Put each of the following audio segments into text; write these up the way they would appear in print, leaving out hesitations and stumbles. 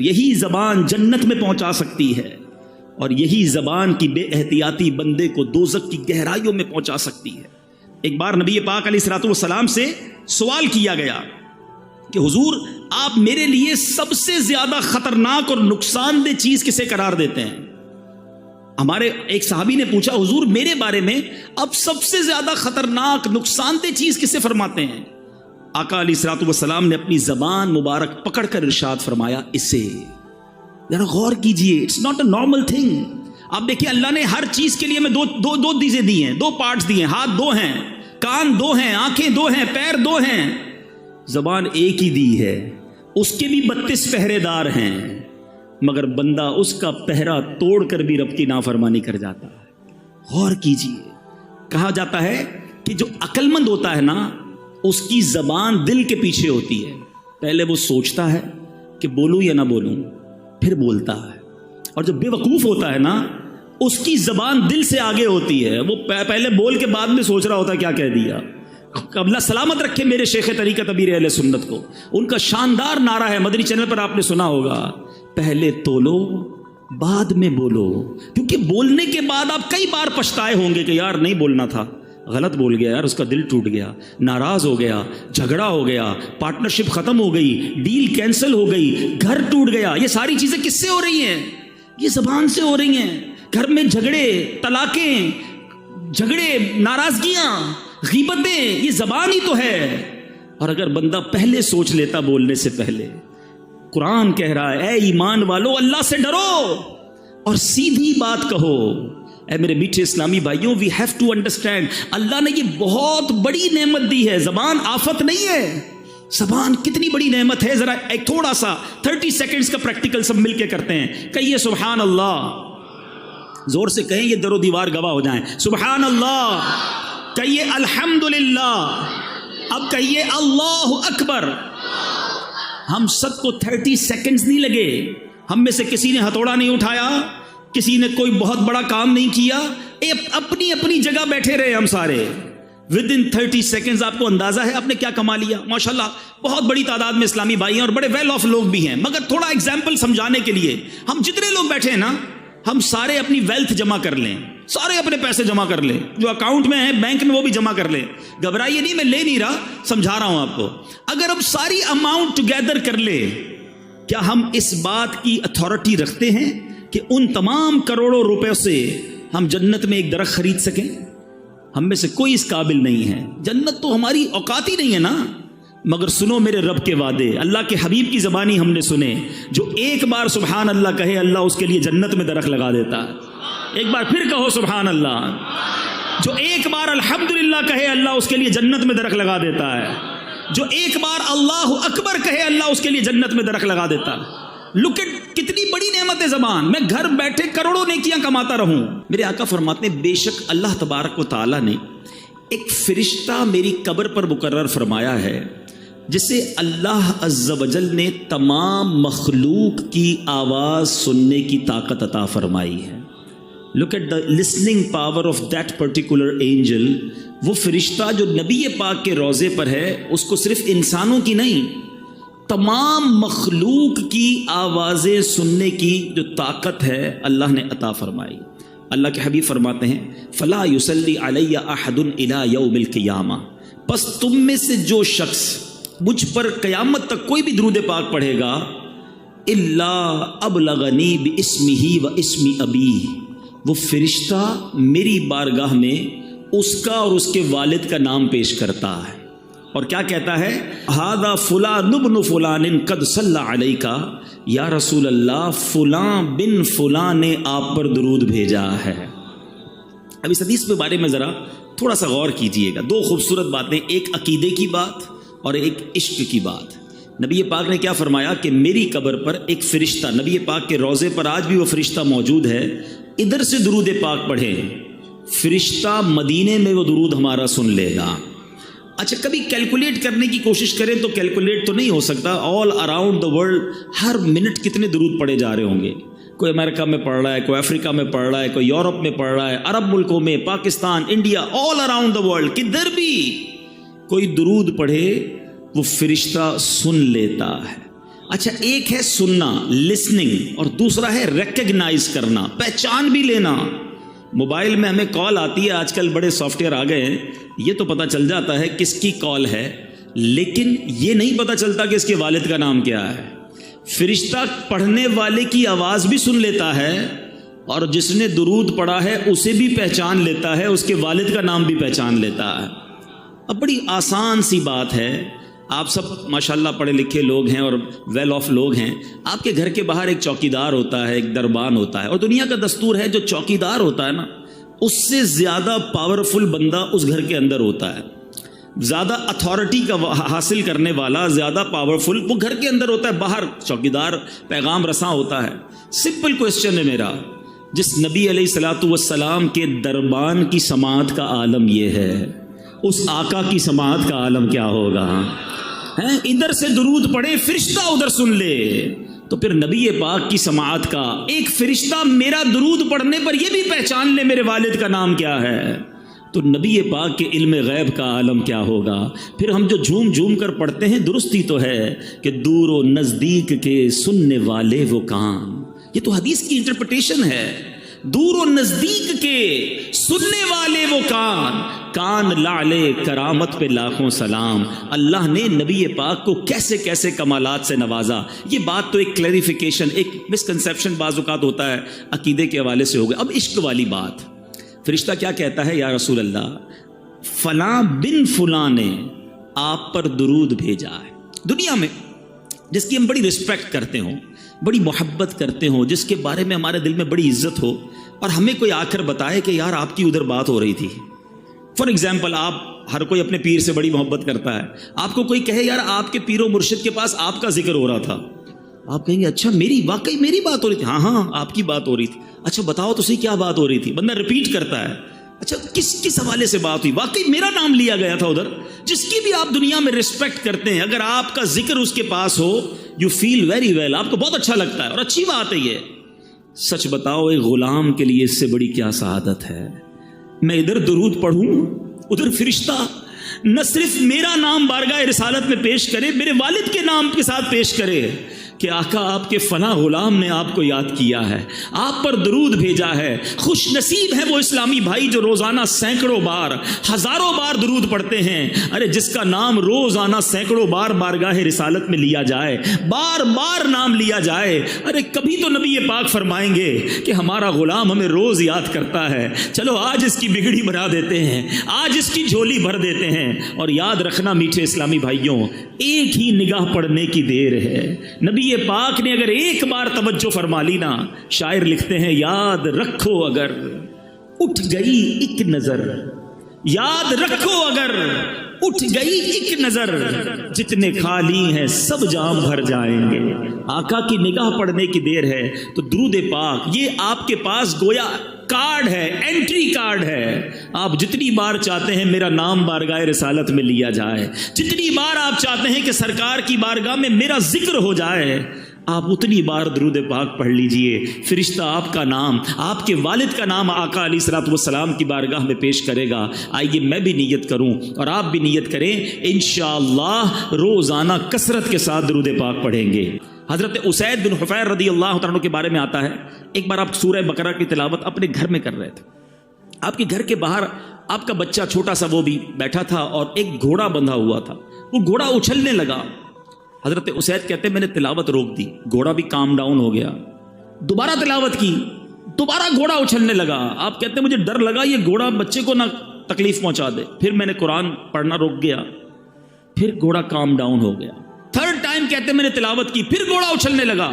اور یہی زبان جنت میں پہنچا سکتی ہے، اور یہی زبان کی بے احتیاطی بندے کو دوزخ کی گہرائیوں میں پہنچا سکتی ہے۔ ایک بار نبی پاک علیہ الصلوۃ والسلام سے سوال کیا گیا کہ حضور آپ میرے لیے سب سے زیادہ خطرناک اور نقصان دہ چیز کسے قرار دیتے ہیں؟ ہمارے ایک صحابی نے پوچھا حضور میرے بارے میں اب سب سے زیادہ خطرناک نقصان دہ چیز کسے فرماتے ہیں؟ آقا علیہ الصلوۃ والسلام نے اپنی زبان مبارک پکڑ کر ارشاد فرمایا اسے۔ ذرا غور کیجئے، it's not a normal thing. آپ دیکھیے اللہ نے ہر چیز کے لیے ہمیں دو چیزیں دی ہیں، دو پارٹس دیے ہیں، ہاتھ دو ہیں، کان دو ہیں، آنکھیں دو ہیں، پیر دو ہیں، زبان ایک ہی دی ہے، اس کے بھی 32 پہرے دار ہیں، مگر بندہ اس کا پہرا توڑ کر بھی رب کی نافرمانی کر جاتا ہے۔ غور کیجئے، کہا جاتا ہے کہ جو عقل مند ہوتا ہے نا اس کی زبان دل کے پیچھے ہوتی ہے، پہلے وہ سوچتا ہے کہ بولوں یا نہ بولوں، پھر بولتا ہے، اور جو بے وقوف ہوتا ہے نا اس کی زبان دل سے آگے ہوتی ہے، وہ پہلے بول کے بعد میں سوچ رہا ہوتا ہے کیا کہہ دیا۔ اللہ سلامت رکھے میرے شیخ طریقت ابیر اہل سنت کو، ان کا شاندار نعرہ ہے، مدنی چینل پر آپ نے سنا ہوگا، پہلے تولو بعد میں بولو، کیونکہ بولنے کے بعد آپ کئی بار پچھتائے ہوں گے کہ یار نہیں بولنا تھا، غلط بول گیا یار، اس کا دل ٹوٹ گیا، ناراض ہو گیا، جھگڑا ہو گیا، پارٹنرشپ ختم ہو گئی، ڈیل کینسل ہو گئی، گھر ٹوٹ گیا۔ یہ ساری چیزیں کس سے ہو رہی ہیں؟ یہ زبان سے ہو رہی ہیں۔ گھر میں جھگڑے، طلاقیں، جھگڑے، ناراضگیاں، غیبتیں، یہ زبان ہی تو ہے۔ اور اگر بندہ پہلے سوچ لیتا بولنے سے پہلے، قرآن کہہ رہا ہے اے ایمان والو اللہ سے ڈرو اور سیدھی بات کہو۔ اے میرے میٹھے اسلامی بھائیوں، وی ہیو ٹو انڈرسٹینڈ، اللہ نے یہ بہت بڑی نعمت دی ہے، زبان آفت نہیں ہے۔ زبان کتنی بڑی نعمت ہے، ذرا ایک تھوڑا سا 30 سیکنڈز کا پریکٹیکل سب مل کے کرتے ہیں۔ کہیے سبحان اللہ، زور سے کہیں، یہ در و دیوار گواہ ہو جائیں۔ سبحان اللہ، کہیے الحمدللہ، اب کہیے اللہ اکبر۔ ہم سب کو 30 سیکنڈز نہیں لگے، ہم میں سے کسی نے ہتھوڑا نہیں اٹھایا، کسی نے کوئی بہت بڑا کام نہیں کیا، اپنی اپنی جگہ بیٹھے رہے ہم سارے۔ ودن 30 سیکنڈز آپ کو اندازہ ہے آپ نے کیا کما لیا؟ ماشاءاللہ بہت بڑی تعداد میں اسلامی بھائی ہیں اور بڑے ویل آف لوگ بھی ہیں، مگر تھوڑا ایگزامپل سمجھانے کے لیے، ہم جتنے لوگ بیٹھے ہیں نا، ہم سارے اپنی ویلتھ جمع کر لیں، سارے اپنے پیسے جمع کر لیں، جو اکاؤنٹ میں ہیں بینک میں وہ بھی جمع کر لیں۔ گھبرائیے نہیں، میں لے نہیں رہا، سمجھا رہا ہوں آپ کو۔ اگر ہم ساری اماؤنٹ ٹوگیدر کر لے، کیا ہم اس بات کی اتھارٹی رکھتے ہیں کہ ان تمام کروڑوں روپے سے ہم جنت میں ایک درخت خرید سکیں؟ ہم میں سے کوئی اس قابل نہیں ہے، جنت تو ہماری اوقات ہی نہیں ہے نا۔ مگر سنو میرے رب کے وعدے، اللہ کے حبیب کی زبانی ہم نے سنے، جو ایک بار سبحان اللہ کہے اللہ اس کے لیے جنت میں درخت لگا دیتا ہے۔ ایک بار پھر کہو سبحان اللہ۔ جو ایک بار الحمدللہ کہے اللہ اس کے لیے جنت میں درخت لگا دیتا ہے۔ جو ایک بار اللہ اکبر کہے اللہ اس کے لیے جنت میں درخت لگا دیتا ہے۔ لک ایٹ، کتنی بڑی نعمت ہے زبان۔ میں گھر بیٹھے کروڑوں نیکیاں کماتا رہوں۔ میرے آقا فرماتے ہیں بے شک اللہ تبارک و تعالی نے ایک فرشتہ میری قبر پر مقرر فرمایا ہے، جسے اللہ عز و جل نے تمام مخلوق کی آواز سننے کی طاقت عطا فرمائی ہے۔ Look at the listening power of that particular angel. وہ فرشتہ جو نبی پاک کے روضے پر ہے، اس کو صرف انسانوں کی نہیں، تمام مخلوق کی آوازیں سننے کی جو طاقت ہے اللہ نے عطا فرمائی۔ اللہ کے حبیب فرماتے ہیں فلا یصلی علی احد الی یوم القیامہ، پس تم میں سے جو شخص مجھ پر قیامت تک کوئی بھی درود پاک پڑھے گا، الا ابلغنی باسمہ و اسم ابیہ، وہ فرشتہ میری بارگاہ میں اس کا اور اس کے والد کا نام پیش کرتا ہے، اور کیا کہتا ہے ھذا فلان ابن فلان قد صلی علیک، یا رسول اللہ فلاں بن فلاں نے آپ پر درود بھیجا ہے۔ اب اس حدیث کے بارے میں ذرا تھوڑا سا غور کیجئے گا، دو خوبصورت باتیں، ایک عقیدے کی بات اور ایک عشق کی بات۔ نبی پاک نے کیا فرمایا کہ میری قبر پر ایک فرشتہ، نبی پاک کے روضے پر آج بھی وہ فرشتہ موجود ہے، ادھر سے درود پاک پڑھے، فرشتہ مدینے میں وہ درود ہمارا سن لے گا۔ اچھا کبھی کیلکولیٹ کرنے کی کوشش کریں تو کیلکولیٹ تو نہیں ہو سکتا، all around the world Hare minute کتنے درود پڑھے جا رہے ہوں گے۔ کوئی امریکہ میں پڑھ رہا ہے، کوئی افریقہ میں پڑھ رہا ہے، کوئی یورپ میں پڑھ رہا ہے، عرب ملکوں میں، Pakistan, India, all around the world, کدھر بھی کوئی درود پڑھے وہ فرشتہ سن لیتا ہے۔ اچھا ایک ہے سننا لسننگ اور دوسرا ہے ریکگنائز کرنا, پہچان بھی لینا. موبائل میں ہمیں کال آتی ہے, آج کل بڑے سافٹ ویئر آ گئے ہیں, یہ تو پتہ چل جاتا ہے کس کی کال ہے, لیکن یہ نہیں پتہ چلتا کہ اس کے والد کا نام کیا ہے. فرشتہ پڑھنے والے کی آواز بھی سن لیتا ہے اور جس نے درود پڑھا ہے اسے بھی پہچان لیتا ہے, اس کے والد کا نام بھی پہچان لیتا ہے. اب بڑی آسان سی بات ہے, آپ سب ماشاءاللہ پڑھے لکھے لوگ ہیں اور ویل آف لوگ ہیں. آپ کے گھر کے باہر ایک چوکیدار ہوتا ہے, ایک دربان ہوتا ہے, اور دنیا کا دستور ہے جو چوکیدار ہوتا ہے نا اس سے زیادہ پاورفل بندہ اس گھر کے اندر ہوتا ہے. زیادہ اتھارٹی کا حاصل کرنے والا, زیادہ پاورفل وہ گھر کے اندر ہوتا ہے, باہر چوکیدار پیغام رساں ہوتا ہے. سمپل کوسچن ہے میرا, جس نبی علیہ الصلوۃ والسلام کے دربان کی سماعت کا عالم یہ ہے, اس آقا کی سماعت کا عالم کیا ہوگا؟ ادھر سے درود پڑھے, فرشتہ ادھر سن لے, تو پھر نبی پاک کی سماعت کا ایک فرشتہ میرا درود پڑھنے پر یہ بھی پہچان لے میرے والد کا نام کیا ہے, تو نبی پاک کے علم غیب کا عالم کیا ہوگا؟ پھر ہم جو جھوم جھوم کر پڑھتے ہیں درست ہی تو ہے کہ دور و نزدیک کے سننے والے وہ کان, یہ تو حدیث کی انٹرپریٹیشن ہے. دور و نزدیک کے سننے والے وہ کان لعلے کرامت پہ لاکھوں سلام. اللہ نے نبی پاک کو کیسے کیسے کمالات سے نوازا. یہ بات تو ایک کلیریفیکیشن, ایک مسکنسیپشن بعض اوقات ہوتا ہے عقیدے کے حوالے سے ہو گیا. اب عشق والی بات, فرشتہ کیا کہتا ہے, یا رسول اللہ فلاں بن فلاں نے آپ پر درود بھیجا ہے. دنیا میں جس کی ہم بڑی رسپیکٹ کرتے ہوں, بڑی محبت کرتے ہوں, جس کے بارے میں ہمارے دل میں بڑی عزت ہو, اور ہمیں کوئی آ کر بتائے کہ یار آپ کی ادھر بات ہو رہی تھی. فار ایگزامپل, آپ ہر کوئی اپنے پیر سے بڑی محبت کرتا ہے, آپ کو کوئی کہے یار آپ کے پیر و مرشد کے پاس آپ کا ذکر ہو رہا تھا, آپ کہیں گے اچھا واقعی میری بات ہو رہی تھی؟ ہاں آپ کی بات ہو رہی تھی. اچھا بتاؤ تو صحیح کیا بات ہو رہی تھی. بندہ ریپیٹ کرتا ہے, اچھا کس حوالے سے بات ہوئی؟ واقعی میرا نام لیا گیا تھا ادھر. جس کی بھی آپ دنیا میں رسپیکٹ کرتے ہیں, اگر آپ کا ذکر اس کے پاس ہو, یو فیل ویری ویل, آپ کو بہت اچھا لگتا ہے, اور اچھی بات ہے یہ. سچ بتاؤ ایک غلام کے لیے اس سے بڑی کیا سعادت ہے؟ میں ادھر درود پڑھوں, ادھر فرشتہ نہ صرف میرا نام بارگاہ رسالت میں پیش کرے, میرے والد کے نام کے ساتھ پیش کرے کہ آقا آپ کے فلاں غلام نے آپ کو یاد کیا ہے, آپ پر درود بھیجا ہے. خوش نصیب ہے وہ اسلامی بھائی جو روزانہ سینکڑوں بار, ہزاروں بار درود پڑھتے ہیں. ارے جس کا نام روزانہ سینکڑوں بار بارگاہ رسالت میں لیا جائے, بار بار نام لیا جائے, ارے کبھی تو نبی پاک فرمائیں گے کہ ہمارا غلام ہمیں روز یاد کرتا ہے, چلو آج اس کی بگڑی بنا دیتے ہیں, آج اس کی جھولی بھر دیتے ہیں. اور یاد رکھنا میٹھے اسلامی بھائیوں, ایک ہی نگاہ پڑھنے کی دیر ہے. نبی پاک نے اگر ایک بار توجہ فرما لی نا, شاعر لکھتے ہیں یاد رکھو اگر اٹھ گئی ایک نظر, یاد رکھو اگر اٹھ گئی ایک نظر, جتنے خالی ہیں سب جام بھر جائیں گے. آقا کی نگاہ پڑھنے کی دیر ہے تو درود پاک یہ آپ کے پاس گویا کارڈ ہے, انٹری کارڈ ہے. آپ جتنی بار چاہتے ہیں میرا نام بارگاہ رسالت میں لیا جائے, جتنی بار آپ چاہتے ہیں کہ سرکار کی بارگاہ میں میرا ذکر ہو جائے, آپ اتنی بار درود پاک پڑھ لیجئے. فرشتہ آپ کا نام, آپ کے والد کا نام آقا علیہ الصلوۃ والسلام کی بارگاہ میں پیش کرے گا. آئیے میں بھی نیت کروں اور آپ بھی نیت کریں, انشاءاللہ روزانہ کثرت کے ساتھ درود پاک پڑھیں گے. حضرت اسید بن حفیر رضی اللہ عنہ کے بارے میں آتا ہے, ایک بار آپ سورہ بقرہ کی تلاوت اپنے گھر میں کر رہے تھے, آپ کے گھر کے باہر آپ کا بچہ چھوٹا سا وہ بھی بیٹھا تھا اور ایک گھوڑا بندھا ہوا تھا, وہ گھوڑا اچھلنے لگا. حضرت اسید کہتے ہیں میں نے تلاوت روک دی, گھوڑا بھی کام ڈاؤن ہو گیا, دوبارہ تلاوت کی, دوبارہ گھوڑا اچھلنے لگا. آپ کہتے ہیں مجھے ڈر لگا یہ گھوڑا بچے کو نہ تکلیف پہنچا دے. پھر میں نے قرآن پڑھنا روک گیا, پھر گھوڑا کام ڈاؤن ہو گیا. تھرڈ ٹائم کہتے ہیں میں نے تلاوت کی, پھر گھوڑا اچھلنے لگا.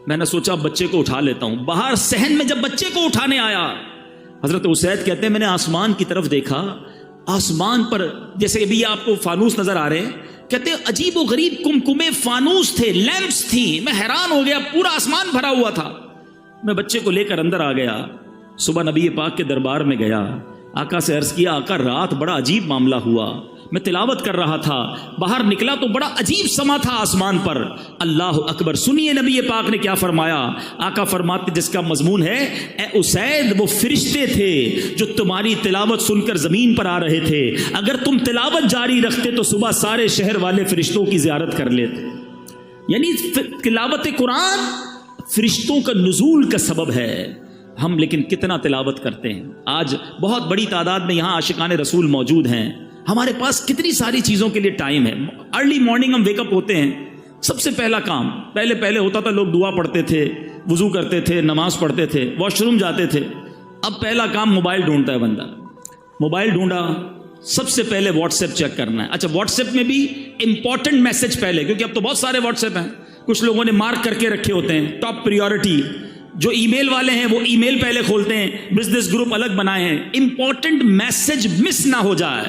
میں نے سوچا بچے کو اٹھا لیتا ہوں. باہر صحن میں جب بچے کو اٹھانے آیا, حضرت اسید کہتے ہیں میں نے آسمان کی طرف دیکھا, آسمان پر جیسے ابھی آپ کو فانوس نظر آ رہے ہیں, کہتے ہیں عجیب و غریب کمکمے فانوس تھے, لیمپس تھیں. میں حیران ہو گیا, پورا آسمان بھرا ہوا تھا. میں بچے کو لے کر اندر آ گیا. صبح نبی پاک کے دربار میں گیا, آقا سے عرض کیا آقا رات بڑا عجیب معاملہ ہوا, میں تلاوت کر رہا تھا, باہر نکلا تو بڑا عجیب سما تھا آسمان پر. اللہ اکبر. سنیے نبی پاک نے کیا فرمایا. آقا فرماتے جس کا مضمون ہے اے اسید وہ فرشتے تھے جو تمہاری تلاوت سن کر زمین پر آ رہے تھے, اگر تم تلاوت جاری رکھتے تو صبح سارے شہر والے فرشتوں کی زیارت کر لیتے. یعنی تلاوت قرآن فرشتوں کا نزول کا سبب ہے. ہم لیکن کتنا تلاوت کرتے ہیں. آج بہت بڑی تعداد میں یہاں عاشقان رسول موجود ہیں. ہمارے پاس کتنی ساری چیزوں کے لیے ٹائم ہے. ارلی مارننگ ہم ویک اپ ہوتے ہیں, سب سے پہلا کام پہلے ہوتا تھا, لوگ دعا پڑھتے تھے, وضو کرتے تھے, نماز پڑھتے تھے, واش روم جاتے تھے. اب پہلا کام موبائل ڈھونڈتا ہے بندہ. موبائل ڈھونڈا, سب سے پہلے واٹس ایپ چیک کرنا ہے. اچھا واٹس ایپ میں بھی امپورٹنٹ میسج پہلے, کیونکہ اب تو بہت سارے واٹس ایپ ہیں, کچھ لوگوں نے مارک کر کے رکھے ہوتے ہیں ٹاپ پریورٹی. جو ای میل والے ہیں وہ ای میل پہلے کھولتے ہیں, بزنس گروپ الگ بنائے ہیں. امپورٹنٹ میسج مس نہ ہو جائے.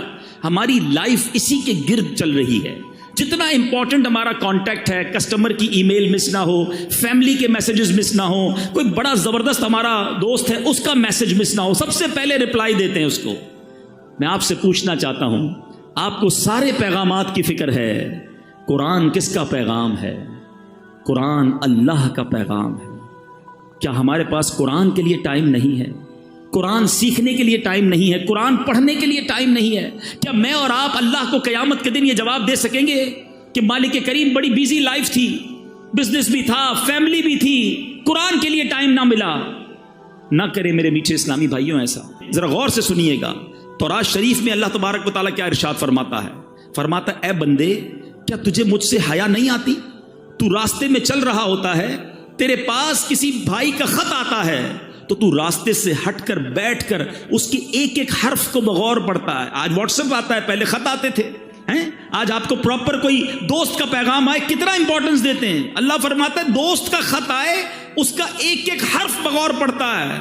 ہماری لائف اسی کے گرد چل رہی ہے. جتنا امپورٹنٹ ہمارا کانٹیکٹ ہے, کسٹمر کی ای میل مس نہ ہو, فیملی کے میسیجز مس نہ ہو, کوئی بڑا زبردست ہمارا دوست ہے اس کا میسج مس نہ ہو, سب سے پہلے رپلائی دیتے ہیں اس کو. میں آپ سے پوچھنا چاہتا ہوں, آپ کو سارے پیغامات کی فکر ہے, قرآن کس کا پیغام ہے؟ قرآن اللہ کا پیغام ہے. کیا ہمارے پاس قرآن کے لیے ٹائم نہیں ہے؟ قرآن سیکھنے کے لیے ٹائم نہیں ہے؟ قرآن پڑھنے کے لیے ٹائم نہیں ہے؟ کیا میں اور آپ اللہ کو قیامت کے دن یہ جواب دے سکیں گے کہ مالک کریم بڑی بیزی لائف تھی, بزنس بھی تھا, فیملی بھی تھی, قرآن کے لیے ٹائم نہ ملا؟ نہ کرے میرے میٹھے اسلامی بھائیوں ایسا. ذرا غور سے سنیے گا. تورات شریف میں اللہ تبارک و تعالیٰ کیا ارشاد فرماتا ہے؟ فرماتا ہے, اے بندے کیا تجھے مجھ سے حیا نہیں آتی؟ تو راستے میں چل رہا ہوتا ہے, تیرے پاس کسی بھائی کا خط آتا ہے تو تو راستے سے ہٹ کر بیٹھ کر اس کی ایک ایک حرف کو بغور پڑھتا ہے. آج واٹس ایپ آتا ہے, پہلے خط آتے تھے. آج آپ کو پراپر کوئی دوست کا پیغام آئے کتنا امپورٹنس دیتے ہیں. اللہ فرماتا ہے دوست کا خط آئے اس کا ایک ایک حرف بغور پڑھتا ہے.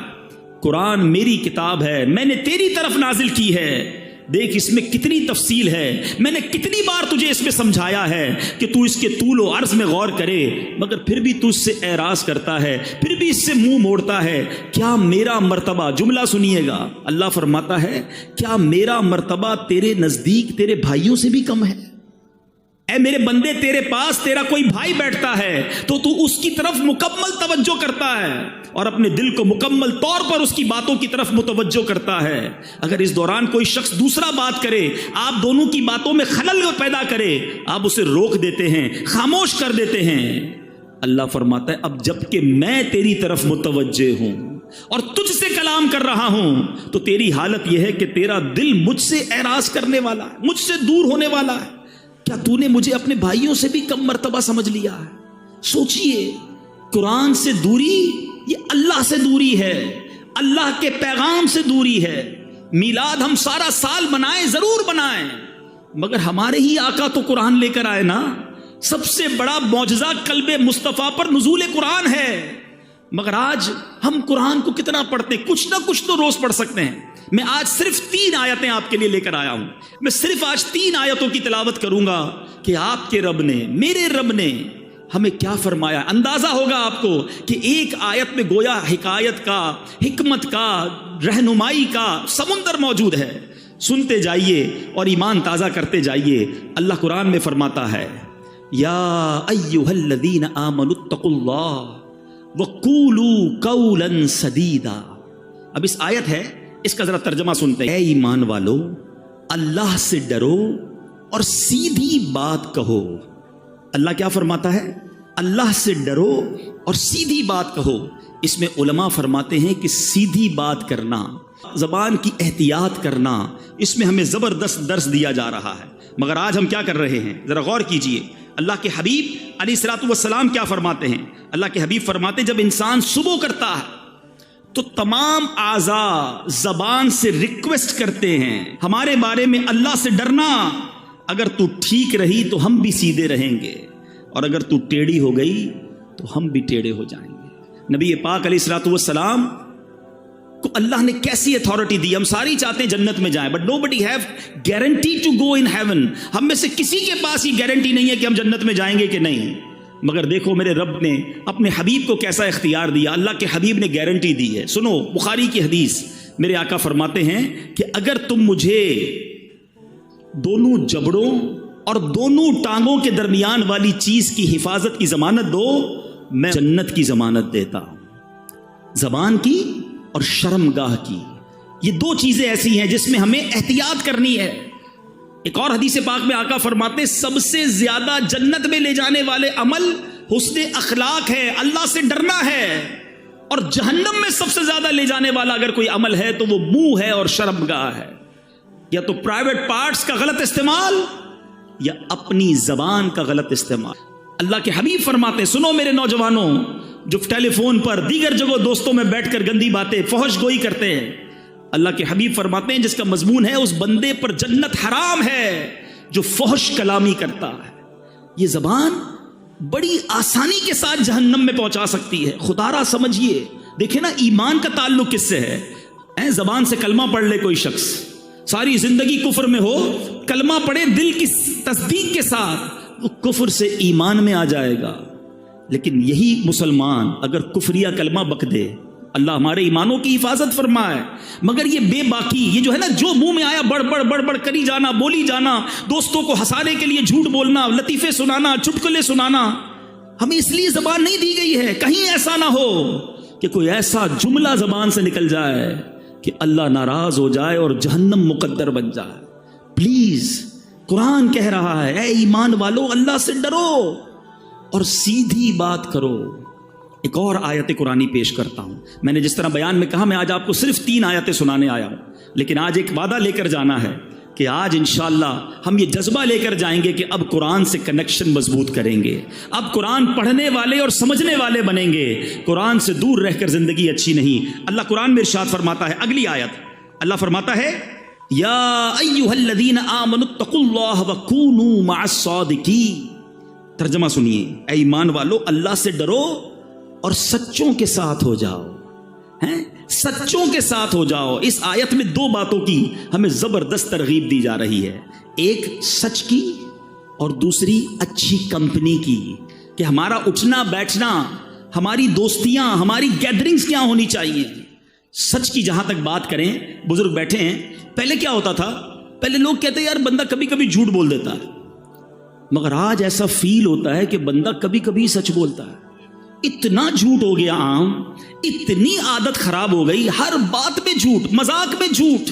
قرآن میری کتاب ہے, میں نے تیری طرف نازل کی ہے, دیکھ اس میں کتنی تفصیل ہے, میں نے کتنی بار تجھے اس میں سمجھایا ہے کہ تو اس کے طول و عرض میں غور کرے, مگر پھر بھی تو اس سے اعراض کرتا ہے, پھر بھی اس سے منہ موڑتا ہے. کیا میرا مرتبہ, جملہ سنیے گا, اللہ فرماتا ہے کیا میرا مرتبہ تیرے نزدیک تیرے بھائیوں سے بھی کم ہے؟ اے میرے بندے, تیرے پاس تیرا کوئی بھائی بیٹھتا ہے تو تو اس کی طرف مکمل توجہ کرتا ہے اور اپنے دل کو مکمل طور پر اس کی باتوں کی طرف متوجہ کرتا ہے. اگر اس دوران کوئی شخص دوسرا بات کرے, آپ دونوں کی باتوں میں خلل پیدا کرے, آپ اسے روک دیتے ہیں, خاموش کر دیتے ہیں. اللہ فرماتا ہے اب جب کہ میں تیری طرف متوجہ ہوں اور تجھ سے کلام کر رہا ہوں تو تیری حالت یہ ہے کہ تیرا دل مجھ سے اعراض کرنے والا ہے, مجھ سے دور ہونے والا ہے. کیا تو نے مجھے اپنے بھائیوں سے بھی کم مرتبہ سمجھ لیا ہے؟ سوچئے, قرآن سے دوری یہ اللہ سے دوری ہے, اللہ کے پیغام سے دوری ہے. میلاد ہم سارا سال منائیں, ضرور بنائیں, مگر ہمارے ہی آقا تو قرآن لے کر آئے نا. سب سے بڑا معجزہ قلب مصطفیٰ پر نزول قرآن ہے, مگر آج ہم قرآن کو کتنا پڑھتے ہیں؟ کچھ نہ کچھ تو روز پڑھ سکتے ہیں. میں آج صرف 3 آیتیں آپ کے لیے لے کر آیا ہوں. میں صرف آج 3 آیتوں کی تلاوت کروں گا کہ آپ کے رب نے, میرے رب نے ہمیں کیا فرمایا. اندازہ ہوگا آپ کو کہ ایک آیت میں گویا حکایت کا, حکمت کا, رہنمائی کا سمندر موجود ہے. سنتے جائیے اور ایمان تازہ کرتے جائیے. اللہ قرآن میں فرماتا ہے یا ایھا الذین آمنوا اتقوا اللہ وقولوا قولا سدیدا. اب اس آیت ہے, اس کا ذرا ترجمہ سنتے ہیں. اے ایمان والو, اللہ سے ڈرو اور سیدھی بات کہو. اللہ کیا فرماتا ہے؟ اللہ سے ڈرو اور سیدھی بات کہو. اس میں علماء فرماتے ہیں کہ سیدھی بات کرنا, زبان کی احتیاط کرنا, اس میں ہمیں زبردست درس دیا جا رہا ہے. مگر آج ہم کیا کر رہے ہیں؟ ذرا غور کیجئے. اللہ کے حبیب علیہ الصلوۃ والسلام کیا فرماتے ہیں؟ اللہ کے حبیب فرماتے ہیں جب انسان صبح کرتا ہے تو تمام اعضاء زبان سے ریکویسٹ کرتے ہیں ہمارے بارے میں اللہ سے ڈرنا. اگر تو ٹھیک رہی تو ہم بھی سیدھے رہیں گے, اور اگر تو ٹیڑھی ہو گئی تو ہم بھی ٹیڑھے ہو جائیں گے. نبی پاک علیہ الصلوۃ والسلام کو اللہ نے کیسی اتھارٹی دی. ہم ساری چاہتے ہیں جنت میں جائیں, but nobody have guarantee to go in heaven. ہم میں سے کسی کے پاس یہ گارنٹی نہیں ہے کہ ہم جنت میں جائیں گے کہ نہیں. مگر دیکھو میرے رب نے اپنے حبیب کو کیسا اختیار دیا. اللہ کے حبیب نے گارنٹی دی ہے. سنو, بخاری کی حدیث, میرے آقا فرماتے ہیں کہ اگر تم مجھے دونوں جبڑوں اور دونوں ٹانگوں کے درمیان والی چیز کی حفاظت کی ضمانت دو, میں جنت کی ضمانت دیتا ہوں. زبان کی اور شرمگاہ کی, یہ 2 چیزیں ایسی ہیں جس میں ہمیں احتیاط کرنی ہے. ایک اور حدیث پاک میں آقا فرماتے ہیں سب سے زیادہ جنت میں لے جانے والے عمل حسن اخلاق ہے، اللہ سے ڈرنا ہے، اور جہنم میں سب سے زیادہ لے جانے والا اگر کوئی عمل ہے تو وہ منہ ہے اور شرمگاہ ہے، یا تو پرائیویٹ پارٹس کا غلط استعمال یا اپنی زبان کا غلط استعمال۔ اللہ کے حبیب فرماتے ہیں سنو میرے نوجوانوں جو ٹیلی فون پر دیگر جگہوں دوستوں میں بیٹھ کر گندی باتیں فحش گوئی کرتے ہیں، اللہ کے حبیب فرماتے ہیں جس کا مضمون ہے اس بندے پر جنت حرام ہے جو فحش کلامی کرتا ہے۔ یہ زبان بڑی آسانی کے ساتھ جہنم میں پہنچا سکتی ہے، خدا را سمجھیے۔ دیکھیں نا ایمان کا تعلق کس سے ہے؟ زبان سے کلمہ پڑھ لے کوئی شخص، ساری زندگی کفر میں ہو، کلمہ پڑھے دل کی تصدیق کے ساتھ، وہ کفر سے ایمان میں آ جائے گا۔ لیکن یہی مسلمان اگر کفریہ کلمہ بک دے، اللہ ہمارے ایمانوں کی حفاظت فرمائے، مگر یہ بے باکی، یہ جو ہے نا جو منہ میں آیا بڑھ بڑھ کری جانا، بولی جانا، دوستوں کو ہنسانے کے لیے جھوٹ بولنا، لطیفے سنانا، چٹکلے سنانا، ہمیں اس لیے زبان نہیں دی گئی ہے کہیں ایسا نہ ہو کہ کوئی ایسا جملہ زبان سے نکل جائے کہ اللہ ناراض ہو جائے اور جہنم مقدر بن جائے۔ پلیز، قرآن کہہ رہا ہے اے ایمان والو اللہ سے ڈرو اور سیدھی بات کرو۔ ایک اور آیت قرآنی پیش کرتا ہوں۔ میں نے جس طرح بیان میں کہا میں آج آپ کو صرف 3 آیتیں سنانے آیا ہوں، لیکن آج ایک وعدہ لے کر جانا ہے کہ آج انشاءاللہ ہم یہ جذبہ لے کر جائیں گے کہ اب قرآن سے کنیکشن مضبوط کریں گے، اب قرآن پڑھنے والے اور سمجھنے والے بنیں گے، قرآن سے دور رہ کر زندگی اچھی نہیں۔ اللہ قرآن میں ارشاد فرماتا ہے، اگلی آیت اللہ فرماتا ہے یا ایھا الذین آمنوا اتقوا اللہ وکونوا مع الصادقین۔ ترجمہ سنیے، اے ایمان والو اللہ سے ڈرو اور سچوں کے ساتھ ہو جاؤ، ہیں سچوں کے ساتھ ہو جاؤ۔ اس آیت میں 2 باتوں کی ہمیں زبردست ترغیب دی جا رہی ہے، ایک سچ کی اور دوسری اچھی کمپنی کی، کہ ہمارا اٹھنا بیٹھنا، ہماری دوستیاں، ہماری گیدرنگز کیا ہونی چاہیے۔ سچ کی جہاں تک بات کریں، بزرگ بیٹھے ہیں، پہلے کیا ہوتا تھا؟ پہلے لوگ کہتے ہیں یار بندہ کبھی کبھی جھوٹ بول دیتا ہے، مگر آج ایسا فیل ہوتا ہے کہ بندہ کبھی کبھی سچ بولتا ہے۔ اتنا جھوٹ ہو گیا عام، اتنی عادت خراب ہو گئی، ہر بات میں جھوٹ، مذاق میں جھوٹ،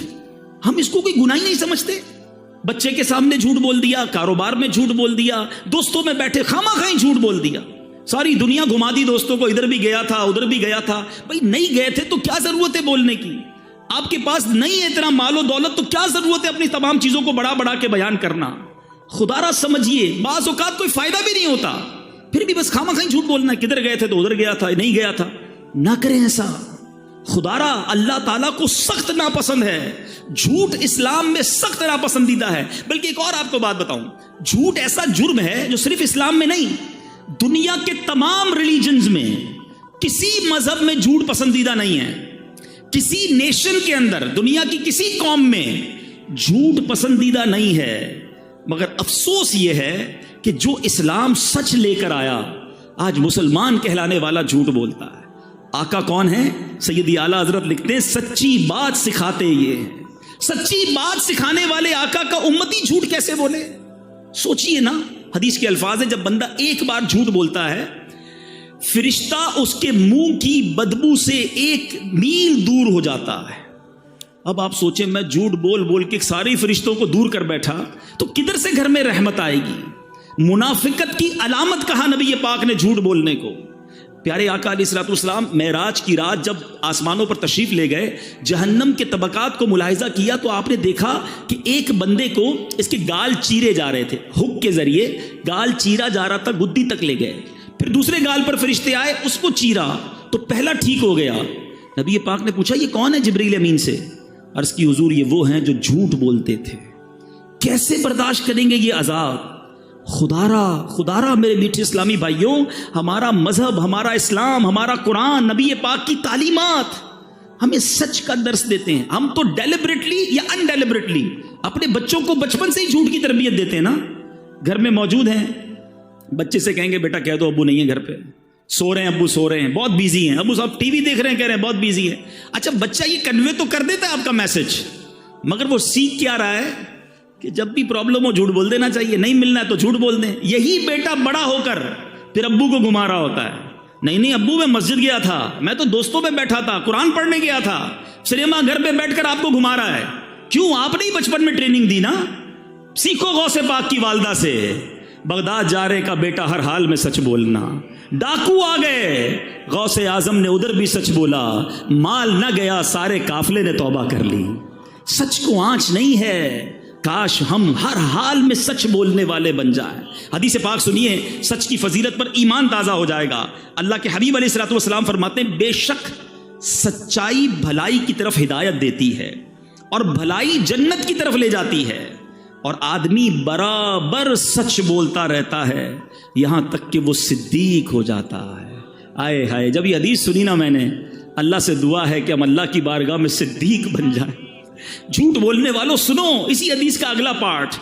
ہم اس کو کوئی گناہ ہی نہیں سمجھتے۔ بچے کے سامنے جھوٹ بول دیا، کاروبار میں جھوٹ بول دیا، دوستوں میں بیٹھے خواہ مخواہ جھوٹ بول دیا، ساری دنیا گھما دی دوستوں کو، ادھر بھی گیا تھا ادھر بھی گیا تھا۔ بھائی نہیں گئے تھے تو کیا ضرورت ہے بولنے کی؟ آپ کے پاس نہیں ہے اتنا مال و دولت تو کیا ضرورت ہے اپنی تمام چیزوں کو بڑا بڑا کے بیان کرنا؟ خدا را سمجھیے، بعض اوقات کوئی فائدہ بھی نہیں ہوتا، پھر بھی بس خواہ مخواہ جھوٹ بولنا، کدھر گئے تھے تو ادھر گیا تھا، نہیں گیا تھا۔ نہ کریں ایسا، خدا را اللہ تعالیٰ کو سخت ناپسند ہے، جھوٹ اسلام میں سخت ناپسندیدہ ہے۔ بلکہ ایک اور آپ کو بات بتاؤں، جھوٹ ایسا جرم ہے جو صرف اسلام میں نہیں، دنیا کے تمام ریلیجنز میں کسی مذہب میں جھوٹ پسندیدہ نہیں ہے، کسی نیشن کے اندر، دنیا کی کسی قوم میں جھوٹ پسندیدہ نہیں ہے، مگر افسوس یہ ہے کہ جو اسلام سچ لے کر آیا، آج مسلمان کہلانے والا جھوٹ بولتا ہے۔ آقا کون ہے؟ سیدی اعلیٰ حضرت لکھتے ہیں سچی بات سکھاتے یہ ہیں۔ سچی بات سکھانے والے آقا کا امتی جھوٹ کیسے بولے؟ سوچئے نا، حدیث کے الفاظ ہیں جب بندہ ایک بار جھوٹ بولتا ہے، فرشتہ اس کے منہ کی بدبو سے 1 میل دور ہو جاتا ہے۔ اب آپ سوچیں میں جھوٹ بول بول کے سارے فرشتوں کو دور کر بیٹھا تو کدھر سے گھر میں رحمت آئے گی؟ منافقت کی علامت کہا نبی پاک نے جھوٹ بولنے کو۔ پیارے آقا علیہ الصلوۃ والسلام معراج کی رات جب آسمانوں پر تشریف لے گئے، جہنم کے طبقات کو ملاحظہ کیا تو آپ نے دیکھا کہ ایک بندے کو اس کے گال چیرے جا رہے تھے، ہک کے ذریعے گال چیرا جا رہا تھا، گدی تک لے گئے، پھر دوسرے گال پر فرشتے آئے، اس کو چیرا تو پہلا ٹھیک ہو گیا۔ نبی پاک نے پوچھا یہ کون ہے؟ جبریل امین سے عرض کی حضور یہ وہ ہیں جو جھوٹ بولتے تھے۔ کیسے برداشت کریں گے یہ عذاب؟ خدا را میرے میٹھے اسلامی بھائیوں، ہمارا مذہب، ہمارا اسلام، ہمارا قرآن، نبی پاک کی تعلیمات ہمیں سچ کا درس دیتے ہیں۔ ہم تو ڈیلیبریٹلی یا ان ڈیلیبریٹلی اپنے بچوں کو بچپن سے ہی جھوٹ کی تربیت دیتے ہیں نا۔ گھر میں موجود ہیں، بچے سے کہیں گے بیٹا کہہ دو ابو نہیں ہے گھر پہ، سو رہے ہیں ابو، سو رہے ہیں، بہت بیزی ہیں ابو صاحب، ٹی وی دیکھ رہے ہیں، کہہ رہے ہیں بہت بیزی ہے۔ اچھا بچہ یہ کنوے تو کر دیتا ہے آپ کا میسج، مگر وہ سیکھ کیا رہا ہے کہ جب بھی پرابلم ہو جھوٹ بول دینا چاہیے، نہیں ملنا ہے تو جھوٹ بول دیں۔ یہی بیٹا بڑا ہو کر پھر ابو کو گھما رہا ہوتا ہے، نہیں ابو میں مسجد گیا تھا، میں تو دوستوں میں بیٹھا تھا، قرآن پڑھنے گیا تھا، سنیما گھر پہ بیٹھ کر آپ کو گھما رہا ہے۔ کیوں؟ آپ نے ہی بچپن میں ٹریننگ دی نا۔ سیکھو غوث پاک کی والدہ سے، بغداد جا رہے کا بیٹا ہر حال میں سچ بولنا، ڈاکو آ گئے غوث اعظم نے ادھر بھی سچ بولا، مال نہ گیا سارے قافلے نے توبہ کر لی۔ سچ کو آنچ نہیں ہے، کاش ہم ہر حال میں سچ بولنے والے بن جائیں۔ حدیث پاک سنیے، سچ کی فضیلت پر ایمان تازہ ہو جائے گا۔ اللہ کے حبیب علیہ الصلوۃ والسلام فرماتے ہیں بے شک سچائی بھلائی کی طرف ہدایت دیتی ہے اور بھلائی جنت کی طرف لے جاتی ہے، اور آدمی برابر سچ بولتا رہتا ہے یہاں تک کہ وہ صدیق ہو جاتا ہے۔ آئے ہائے، جب یہ حدیث سنی نا میں نے، اللہ سے دعا ہے کہ ہم اللہ کی بارگاہ میں صدیق بن جائیں۔ جھوٹ بولنے والوں سنو اسی حدیث کا اگلا پارٹ،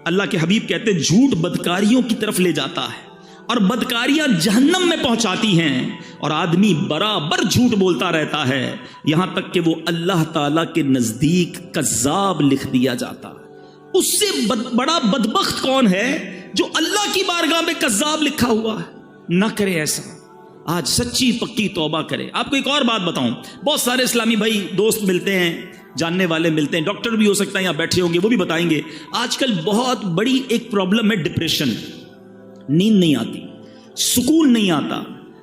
اللہ کے حبیب کہتے ہیں جھوٹ بدکاریوں کی طرف لے جاتا ہے اور بدکاریاں جہنم میں پہنچاتی ہیں، اور آدمی برابر جھوٹ بولتا رہتا ہے یہاں تک کہ وہ اللہ تعالیٰ کے نزدیک کذاب لکھ دیا جاتا ہے۔ اس سے بڑا بدبخت کون ہے جو اللہ کی بارگاہ میں کذاب لکھا ہوا ہے؟ نہ کرے ایسا، آج سچی پکی توبہ کرے۔ آپ کو ایک اور بات بتاؤں، بہت سارے اسلامی بھائی دوست ملتے ہیں، جاننے والے ملتے ہیں، ڈاکٹر بھی ہو سکتا ہے یہاں بیٹھے ہوں گے، وہ بھی بتائیں گے آج کل بہت بڑی ایک پرابلم ہے ڈپریشن، نیند نہیں آتی، سکون نہیں آتا۔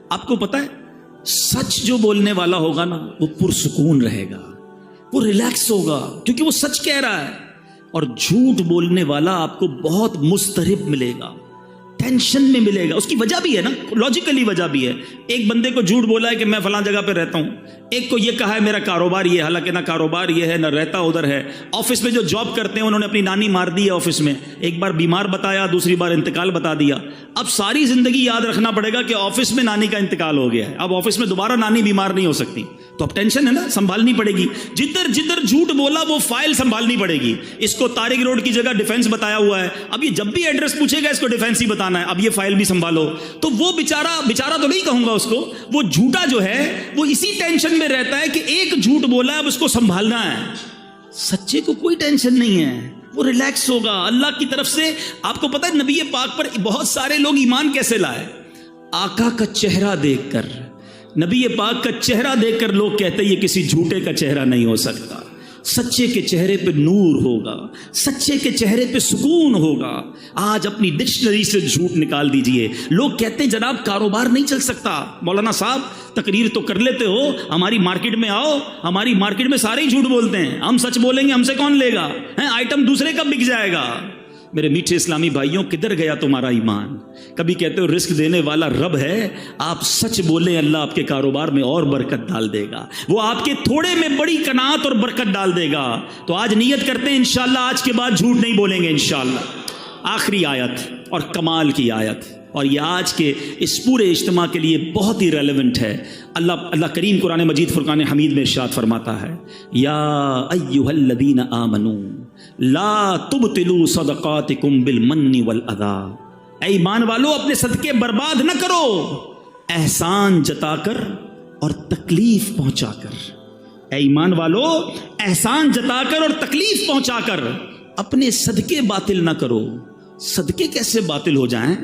آپ کو پتا ہے سچ جو بولنے والا ہوگا نا وہ پرسکون رہے گا، وہ ریلیکس ہوگا کیونکہ وہ سچ کہہ رہا ہے، اور جھوٹ بولنے والا آپ کو بہت مضطرب ملے گا، ٹینشن میں ملے گا۔ اس کی وجہ بھی ہے نا، لاجیکلی وجہ بھی ہے۔ ایک بندے کو جھوٹ بولا ہے کہ میں فلاں جگہ پہ رہتا ہوں، ایک کو یہ کہا ہے میرا کاروبار یہ ہے، حالانکہ نہ کاروبار یہ ہے نہ رہتا ادھر ہے۔ آفس میں جو جاب کرتے ہیں انہوں نے اپنی نانی مار دی ہے آفس میں، ایک بار بیمار بتایا، دوسری بار انتقال بتا دیا۔ اب ساری زندگی یاد رکھنا پڑے گا کہ آفس میں نانی کا انتقال ہو گیا ہے، اب آفس میں دوبارہ نانی بیمار نہیں ہو سکتی، تو اب ٹینشن ہے نا، سنبھالنی پڑے گی۔ جدھر جدھر جھوٹ بولا وہ فائل سنبھالنی پڑے گی۔ اس کو طارق روڈ کی جگہ ڈیفینس بتایا ہوا ہے، اب یہ جب بھی ایڈریس پوچھے گا اس کو ڈیفینس ہی بتانا ہے، اب یہ فائل بھی سنبھالو۔ تو وہ بیچارہ تو نہیں کہوں گا اس کو، وہ جھوٹا جو ہے وہ اسی ٹینشن میں رہتا ہے کہ ایک جھوٹ بولا ہے اب اس کو سنبھالنا ہے۔ سچے کو کوئی ٹینشن نہیں ہے، وہ ریلیکس ہوگا اللہ کی طرف سے۔ آپ کو پتا ہے نبی پاک پر بہت سارے لوگ ایمان کیسے لائے؟ آقا کا چہرہ دیکھ کر، نبی پاک کا چہرہ دیکھ کر لوگ کہتے ہیں یہ کسی جھوٹے کا چہرہ نہیں ہو سکتا، سچے کے چہرے پہ نور ہوگا، سچے کے چہرے پہ سکون ہوگا۔ آج اپنی ڈکشنری سے جھوٹ نکال دیجئے۔ لوگ کہتے ہیں جناب کاروبار نہیں چل سکتا، مولانا صاحب تقریر تو کر لیتے ہو، ہماری مارکیٹ میں آؤ، ہماری مارکیٹ میں سارے ہی جھوٹ بولتے ہیں، ہم سچ بولیں گے ہم سے کون لے گا، آئٹم دوسرے کا بک جائے گا۔ میرے میٹھے اسلامی بھائیوں، کدھر گیا تمہارا ایمان؟ کبھی کہتے ہو رزق دینے والا رب ہے، آپ سچ بولیں اللہ آپ کے کاروبار میں اور برکت ڈال دے گا، وہ آپ کے تھوڑے میں بڑی قناعت اور برکت ڈال دے گا۔ تو آج نیت کرتے ہیں انشاءاللہ آج کے بعد جھوٹ نہیں بولیں گے انشاءاللہ۔ آخری آیت اور کمال کی آیت، اور یہ آج کے اس پورے اجتماع کے لیے بہت ہی ریلیونٹ ہے۔ اللہ کریم قرآن مجید فرقان حمید میں ارشاد فرماتا ہے، یا ایھا الذین آمنوا لا تبطلوا صدقاتکم بالمن والاذی، اے ایمان والو اپنے صدقے برباد نہ کرو احسان جتا کر اور تکلیف پہنچا کر۔ اے ایمان والو احسان جتا کر اور تکلیف پہنچا کر اپنے صدقے باطل نہ کرو۔ صدقے کیسے باطل ہو جائیں؟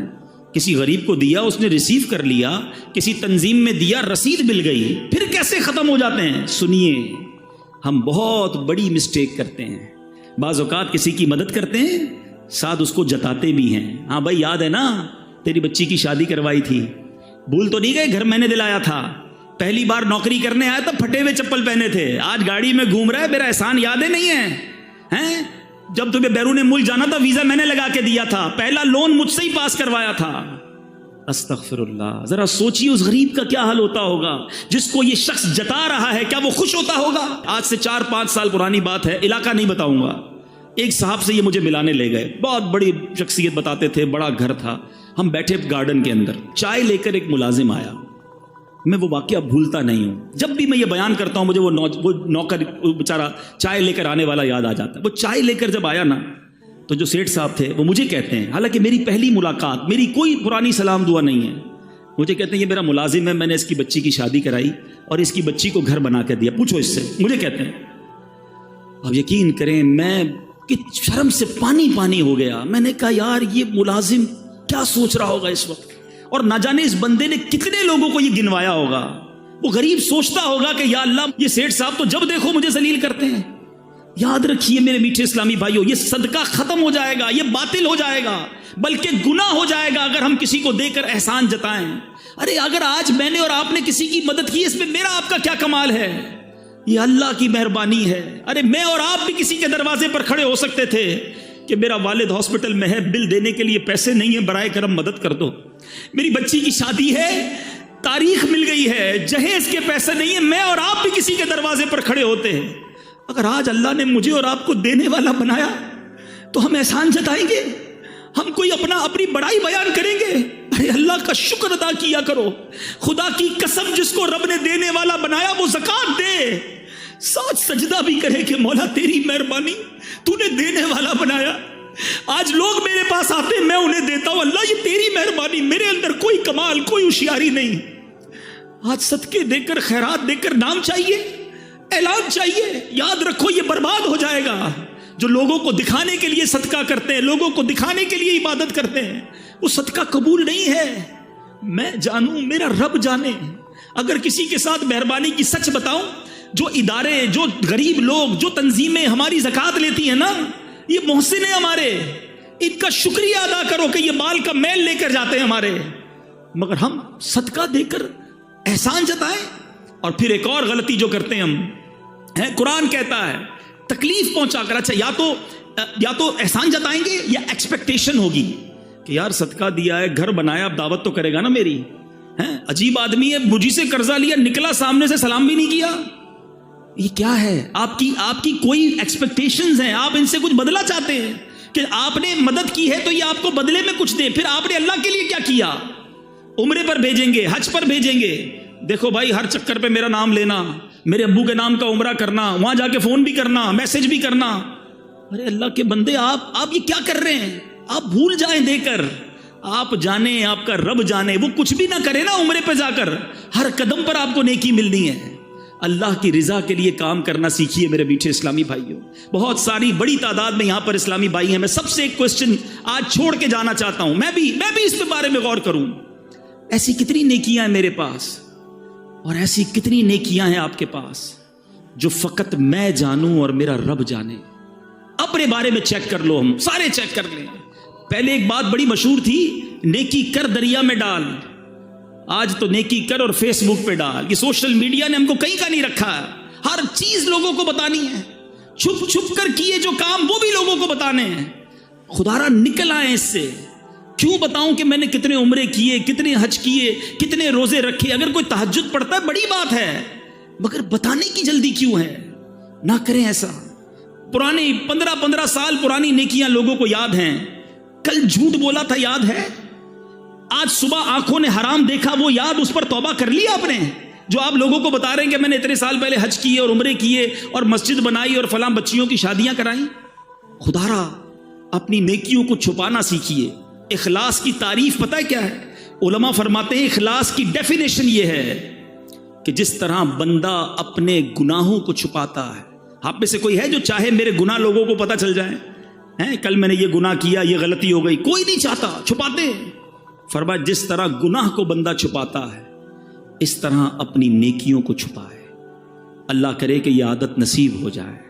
کسی غریب کو دیا اس نے ریسیو کر لیا، کسی تنظیم میں دیا رسید مل گئی، پھر کیسے ختم ہو جاتے ہیں؟ سنیے، ہم بہت بڑی مسٹیک کرتے ہیں۔ بعض اوقات کسی کی مدد کرتے ہیں، ساتھ اس کو جتاتے بھی ہیں، ہاں بھائی یاد ہے نا تیری بچی کی شادی کروائی تھی، بھول تو نہیں گئے گھر میں نے دلایا تھا، پہلی بار نوکری کرنے آیا تب پھٹے ہوئے چپل پہنے تھے، آج گاڑی میں گھوم رہا ہے، میرا احسان یاد نہیں ہے؟ جب تمہیں بیرون ملک جانا تھا ویزا میں نے لگا کے دیا تھا، پہلا لون مجھ سے ہی پاس کروایا تھا۔ استغفر اللہ، ذرا سوچیے اس غریب کا کیا حال ہوتا ہوگا جس کو یہ شخص جتا رہا ہے، کیا وہ خوش ہوتا ہوگا؟ آج سے 4-5 سال پرانی بات ہے، علاقہ نہیں بتاؤں گا، ایک صاحب سے یہ مجھے ملانے لے گئے، بہت بڑی شخصیت بتاتے تھے، بڑا گھر تھا، ہم بیٹھے گارڈن کے اندر، چائے لے کر ایک ملازم آیا، میں وہ واقعہ بھولتا نہیں ہوں، جب بھی میں یہ بیان کرتا ہوں مجھے وہ نوکر بیچارہ چائے لے کر آنے والا یاد آ جاتا ہے۔ وہ چائے لے کر جب آیا نا تو جو سیٹھ صاحب تھے وہ مجھے کہتے ہیں، حالانکہ میری پہلی ملاقات، میری کوئی پرانی سلام دعا نہیں ہے، مجھے کہتے ہیں یہ میرا ملازم ہے، میں نے اس کی بچی کی شادی کرائی اور اس کی بچی کو گھر بنا کے دیا، پوچھو اس سے، مجھے کہتے ہیں۔ اب یقین کریں میں کہ شرم سے پانی پانی ہو گیا، میں نے کہا یار یہ ملازم کیا سوچ رہا ہوگا اس وقت، اور نہ جانے اس بندے نے کتنے لوگوں کو یہ گنوایا ہوگا۔ وہ غریب سوچتا ہوگا کہ یا اللہ یہ سیٹھ صاحب تو جب دیکھو مجھے ذلیل کرتے ہیں، یاد رکھیے میرے میٹھے اسلامی بھائیوں، یہ صدقہ ختم ہو جائے گا، یہ باطل ہو جائے گا، بلکہ گناہ ہو جائے گا اگر ہم کسی کو دے کر احسان جتائیں۔ ارے اگر آج میں نے اور آپ نے کسی کی مدد کی، اس میں میرا آپ کا کیا کمال ہے؟ یہ اللہ کی مہربانی ہے۔ ارے میں اور آپ بھی کسی کے دروازے پر کھڑے ہو سکتے تھے کہ میرا والد ہاسپٹل میں ہے، بل دینے کے لیے پیسے نہیں ہیں، برائے کرم مدد کر دو۔ میری بچی کی شادی ہے، تاریخ مل گئی ہے، جہیز کے پیسے نہیں ہیں، میں اور آپ بھی کسی کے دروازے پر کھڑے ہوتے ہیں۔ اگر آج اللہ نے مجھے اور آپ کو دینے والا بنایا تو ہم احسان جتائیں گے؟ ہم کوئی اپنی بڑائی بیان کریں گے؟ ارے اللہ کا شکر ادا کیا کرو۔ خدا کی قسم، جس کو رب نے دینے والا بنایا وہ زکات دے، ساتھ سجدہ بھی کرے کہ مولا تیری مہربانی، تو نے دینے والا بنایا۔ آج لوگ میرے پاس آتے ہیں، میں انہیں دیتا ہوں، اللہ یہ تیری مہربانی، میرے اندر کوئی کمال، کوئی ہوشیاری نہیں۔ آج صدقے دے کر، خیرات دے کر نام چاہیے، اعلان چاہیے۔ یاد رکھو یہ برباد ہو جائے گا۔ جو لوگوں کو دکھانے کے لیے صدقہ کرتے ہیں، لوگوں کو دکھانے کے لیے عبادت کرتے ہیں، وہ صدقہ قبول نہیں ہے۔ میں جانوں، میرا رب جانے۔ اگر کسی کے ساتھ مہربانی کی سچ بتاؤں، جو ادارے، جو غریب لوگ، جو تنظیمیں ہماری زکوٰۃ لیتی ہیں نا، یہ محسن ہیں ہمارے، ان کا شکریہ ادا کرو کہ یہ مال کا میل لے کر جاتے ہیں ہمارے، مگر ہم صدقہ دے کر احسان جتائیں۔ اور پھر ایک اور غلطی جو کرتے ہیں ہم، قرآن کہتا ہے تکلیف پہنچا کر، اچھا یا تو احسان جتائیں گے یا ایکسپیکٹیشن ہوگی کہ یار صدقہ دیا ہے، گھر بنایا، اب دعوت تو کرے گا نا میری۔ عجیب آدمی ہے، مجھی سے قرضہ لیا، نکلا سامنے سے سلام بھی نہیں کیا۔ یہ کیا ہے؟ آپ کی کوئی ایکسپیکٹیشنز ہیں، آپ ان سے کچھ بدلہ چاہتے ہیں کہ آپ نے مدد کی ہے تو یہ آپ کو بدلے میں کچھ دے۔ پھر آپ نے اللہ کے لیے کیا کیا؟ عمرے پر بھیجیں گے، حج پر بھیجیں گے، دیکھو بھائی ہر چکر پہ میرا نام لینا، میرے ابو کے نام کا عمرہ کرنا، وہاں جا کے فون بھی کرنا، میسج بھی کرنا۔ ارے اللہ کے بندے، آپ یہ کیا کر رہے ہیں؟ آپ بھول جائیں دے کر، آپ جانیں، آپ کا رب جانے، وہ کچھ بھی نہ کرے نا عمرے پہ جا کر، ہر قدم پر آپ کو نیکی ملنی ہے۔ اللہ کی رضا کے لیے کام کرنا سیکھیے میرے میٹھے اسلامی بھائیوں۔ بہت ساری بڑی تعداد میں یہاں پر اسلامی بھائی ہیں، میں سب سے ایک کوسچن آج چھوڑ کے جانا چاہتا ہوں، میں بھی اس کے بارے میں غور کروں۔ ایسی کتنی نیکیاں ہیں میرے پاس، اور ایسی کتنی نیکیاں ہیں آپ کے پاس جو فقط میں جانوں اور میرا رب جانے؟ اپنے بارے میں چیک کر لو، ہم سارے چیک کر لیں۔ پہلے ایک بات بڑی مشہور تھی، نیکی کر دریا میں ڈال، آج تو نیکی کر اور فیس بک پہ ڈال۔ یہ سوشل میڈیا نے ہم کو کہیں کا نہیں رکھا ہے، ہر چیز لوگوں کو بتانی ہے، چھپ چھپ کر کیے جو کام وہ بھی لوگوں کو بتانے ہیں۔ خدارا نکل آئے اس سے۔ کیوں بتاؤں کہ میں نے کتنے عمرے کیے، کتنے حج کیے، کتنے روزے رکھے؟ اگر کوئی تہجد پڑھتا ہے بڑی بات ہے، مگر بتانے کی جلدی کیوں ہے؟ نہ کریں ایسا۔ پرانی 15 سال پرانی نیکیاں لوگوں کو یاد ہیں۔ کل جھوٹ بولا تھا یاد ہے؟ آج صبح آنکھوں نے حرام دیکھا وہ یاد، اس پر توبہ کر لیا آپ نے؟ جو آپ لوگوں کو بتا رہے ہیں کہ میں نے اتنے سال پہلے حج کیے اور عمرے کیے اور مسجد بنائی اور فلاں بچیوں کی شادیاں کرائیں۔ خدارا اپنی نیکیوں کو چھپانا سیکھیے۔ اخلاص کی تعریف پتہ ہے کیا ہے؟ علماء فرماتے ہیں اخلاص کی ڈیفینیشن یہ ہے کہ جس طرح بندہ اپنے گناہوں کو چھپاتا ہے۔ آپ میں سے کوئی ہے جو چاہے میرے گناہ لوگوں کو پتہ چل جائیں؟ کل میں نے یہ گناہ کیا، یہ غلطی ہو گئی، کوئی نہیں چاہتا، چھپاتے۔ فرمایا جس طرح گناہ کو بندہ چھپاتا ہے اس طرح اپنی نیکیوں کو چھپائے۔ اللہ کرے کہ یہ عادت نصیب ہو جائے،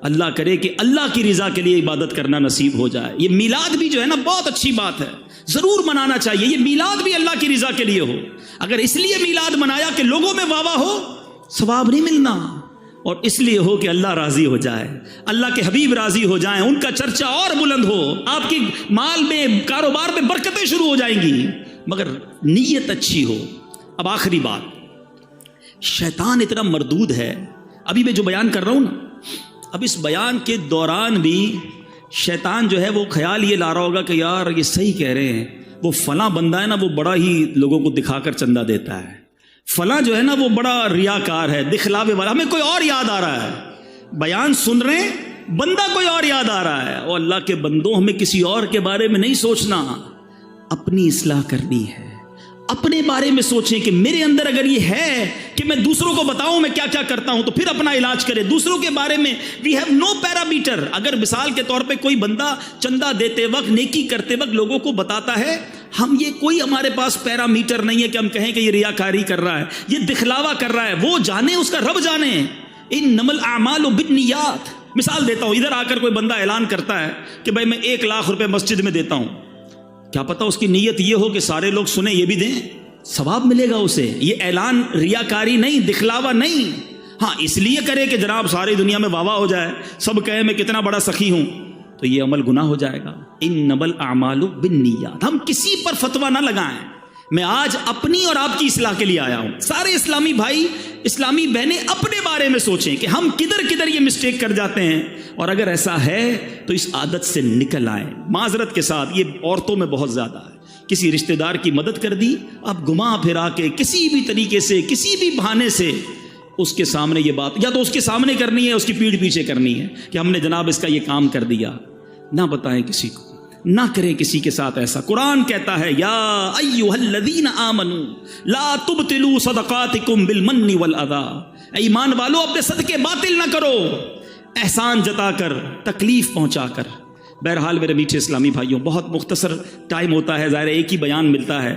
اللہ کرے کہ اللہ کی رضا کے لیے عبادت کرنا نصیب ہو جائے۔ یہ میلاد بھی جو ہے نا بہت اچھی بات ہے، ضرور منانا چاہیے۔ یہ میلاد بھی اللہ کی رضا کے لیے ہو۔ اگر اس لیے میلاد منایا کہ لوگوں میں واہ واہ ہو، ثواب نہیں ملنا، اور اس لیے ہو کہ اللہ راضی ہو جائے، اللہ کے حبیب راضی ہو جائیں، ان کا چرچا اور بلند ہو، آپ کی مال میں، کاروبار میں برکتیں شروع ہو جائیں گی، مگر نیت اچھی ہو۔ اب آخری بات، شیطان اتنا مردود ہے، ابھی میں جو بیان کر رہا ہوں نا، اب اس بیان کے دوران بھی شیطان جو ہے وہ خیال یہ لا رہا ہوگا کہ یار یہ صحیح کہہ رہے ہیں، وہ فلاں بندہ ہے نا وہ بڑا ہی لوگوں کو دکھا کر چندہ دیتا ہے، فلاں جو ہے نا وہ بڑا ریاکار ہے، دکھلاوے والا، ہمیں کوئی اور یاد آ رہا ہے۔ بیان سن رہے ہیں، بندہ کوئی اور یاد آ رہا ہے۔ اور اللہ کے بندوں، ہمیں کسی اور کے بارے میں نہیں سوچنا، اپنی اصلاح کرنی ہے۔ اپنے بارے میں سوچیں کہ میرے اندر اگر یہ ہے کہ میں دوسروں کو بتاؤں میں کیا کیا کرتا ہوں، تو پھر اپنا علاج کرے۔ دوسروں کے بارے میں وی ہیو نو پیرامیٹر۔ اگر مثال کے طور پہ کوئی بندہ چندہ دیتے وقت، نیکی کرتے وقت لوگوں کو بتاتا ہے، ہم یہ کوئی ہمارے پاس پیرامیٹر نہیں ہے کہ ہم کہیں کہ یہ ریاکاری کر رہا ہے، یہ دکھلاوا کر رہا ہے۔ وہ جانے، اس کا رب جانے۔ انما الاعمال بالنیات۔ مثال دیتا ہوں، ادھر آ کر کوئی بندہ اعلان کرتا ہے کہ بھائی میں 1,00,000 روپے مسجد میں دیتا ہوں، کیا پتا اس کی نیت یہ ہو کہ سارے لوگ سنیں یہ بھی دیں، ثواب ملے گا اسے. یہ اعلان ریاکاری نہیں، دکھلاوا نہیں. ہاں اس لیے کرے کہ جناب ساری دنیا میں واہ واہ ہو جائے، سب کہے میں کتنا بڑا سخی ہوں، تو یہ عمل گناہ ہو جائے گا. انما الاعمال بالنیات. ہم کسی پر فتویٰ نہ لگائیں. میں آج اپنی اور آپ کی اصلاح کے لیے آیا ہوں. سارے اسلامی بھائی اسلامی بہنیں اپنے بارے میں سوچیں کہ ہم کدھر کدھر یہ مسٹیک کر جاتے ہیں، اور اگر ایسا ہے تو اس عادت سے نکل آئیں. معذرت کے ساتھ یہ عورتوں میں بہت زیادہ ہے. کسی رشتہ دار کی مدد کر دی، اب گھما پھرا کے کسی بھی طریقے سے کسی بھی بہانے سے اس کے سامنے یہ بات، یا تو اس کے سامنے کرنی ہے، اس کی پیٹھ پیچھے کرنی ہے کہ ہم نے جناب اس کا یہ کام کر دیا. نہ بتائیں کسی کو، نہ کریں کسی کے ساتھ ایسا. قرآن کہتا ہے یا ایھا الذین آمنوا لا تبطلوا صدقاتکم بالمن والاذی. ایمان والو اپنے صدقے باطل نہ کرو احسان جتا کر، تکلیف پہنچا کر. بہرحال میرے میٹھے اسلامی بھائیوں، بہت مختصر ٹائم ہوتا ہے، ظاہر ایک ہی بیان ملتا ہے.